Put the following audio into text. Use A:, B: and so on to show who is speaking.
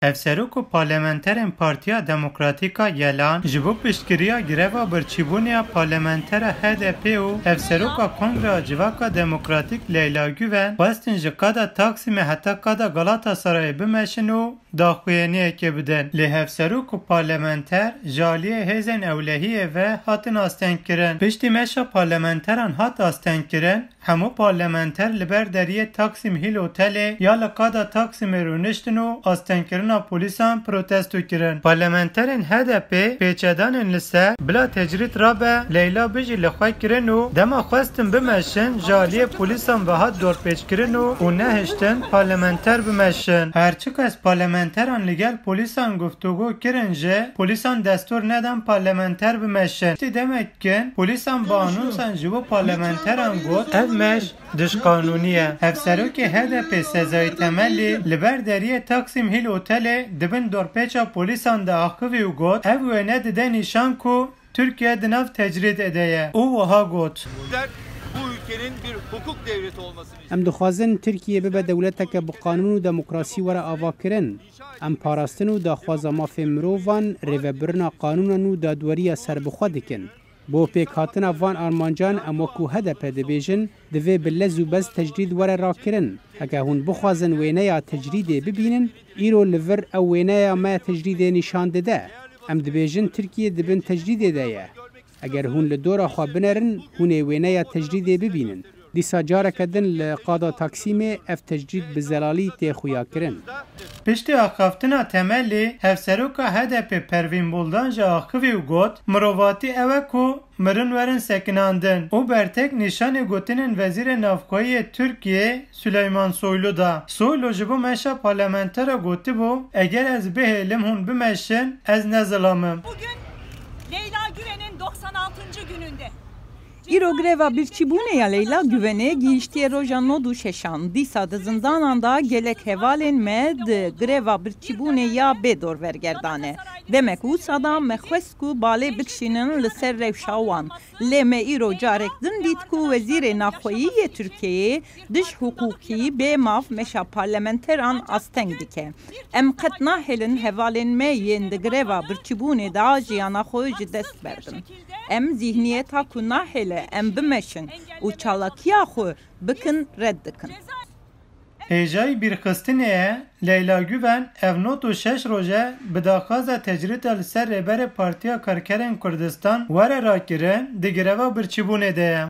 A: Evserok û parlamenterên Partiya Demokratîka Yelan ji bo piştgiriya greva birçîbûnê parlamentera HDP û Evseroka Kongreya Civaka Demokratîk Leyla Güven xwestin ji qada Taksimê heta qada Galatasarayê bimeşin û daxuyaniyekê bidin. Lê hevserok û parlamenter ji aliyê hêzên ewlehiyê ve hatin astengkirin. Piştî meşa parlamenteran hat astengkirin, hemû parlamenter li ber deriyê Taksim Hil Otelê ya li qada Taksimê rûniştin û astengkirina polîsan protesto kirin. Parlamenterên HDP pêçedanên li ser bila tecrît rabe Leyla bijî li xwe kirin û dema xwestin bimeşin ji aliyê polîsan ve hat dorpêçkirin û nehiştin parlamenter bimeşin. Herçi kes parlamenteran li gel polîsan guftugû kirin jî polîsan destur nedan parlamenter bimeşin. Tî demek ki polîsan bi anûnsan ji bo parlamenteran got ev meş dişqanûnî ye. Hevserokê HDP Sezai Temelî li ber deriyê Taksim Hil Otelê dibin dorpêça polîsan de axivî û got ev wêne dide nîşan ku Türkiye di nav tecrid edeye. û wiha got.
B: Bu ülkenin bir hukuk devleti olmasını
C: Em dixwazin Tirkiye bibe dewleteke bi qanûn û demokrasî were avakirin. Em parastin û daxwaza mafê mirovan rêvebirina qanûnan û dadweriya serbixwe dikin. Bo pêkhatina van armancan em wekû HDP dibêjin divê bi lez û bez tecrîd were rakirin. Heke hûn bixwazin wêneya tecrîdê bibînin, îro li vir ew wêneya me tecrîdê nîşan dide. Em dibêjin Tirkiye dibin tecrîdê de ye. Eger hûn li dora xwe binerin, hûn ê wêneya tecrîdê bibînin. Dîsa careke din li qada Taksimê ev tecrîd bi zelalî tê xuya kirin.
A: Piştî axaftina Temelî, hevseroka HDP Pervîn Buldan ji axivî û got, mirovatî ew e ku mirin werin sekinandin û bertek nîşanê gotinên Vezîrê Navxweyî Tirkiye Süleyman Soylu da. Soylu ji bo meşa parlamentera gotibû, eger ez bihêlim hûn bimeşin, ez nezilamim.
D: Bugün Leyla Güven'in 96. gününde.
E: İro greva birçîbûneya Leyla Güvenê gihîştiye roja nod û şeşan. Dîsa di zindanan da gelek hevalên me di greva birçîbûnê ya bêdor wergerdane. Demek wisa da me xwest ku balê bikişînin li ser rewşa wan. Lê me îro carek din dît ku Wezîrê Navxweyî Tirkiyeyê diş hukûkî bê mav meşa parlamenteran asteng dike. Em qet nahêlin hevalên me yên di greva birçîbûnê da jiyana xwe ji dest berdin. Em zihniyeta ku nahêle em bimeşin û çalakiya xwe bikin red dikin.
A: Hêjayî bîrxistinê ye, Leyla Güven ev not û 6 roje bi daxwaza tecrîta li ser rêberê Partiya Karkerên Kurdistan were rakirin di greva birçîbûnê de ye.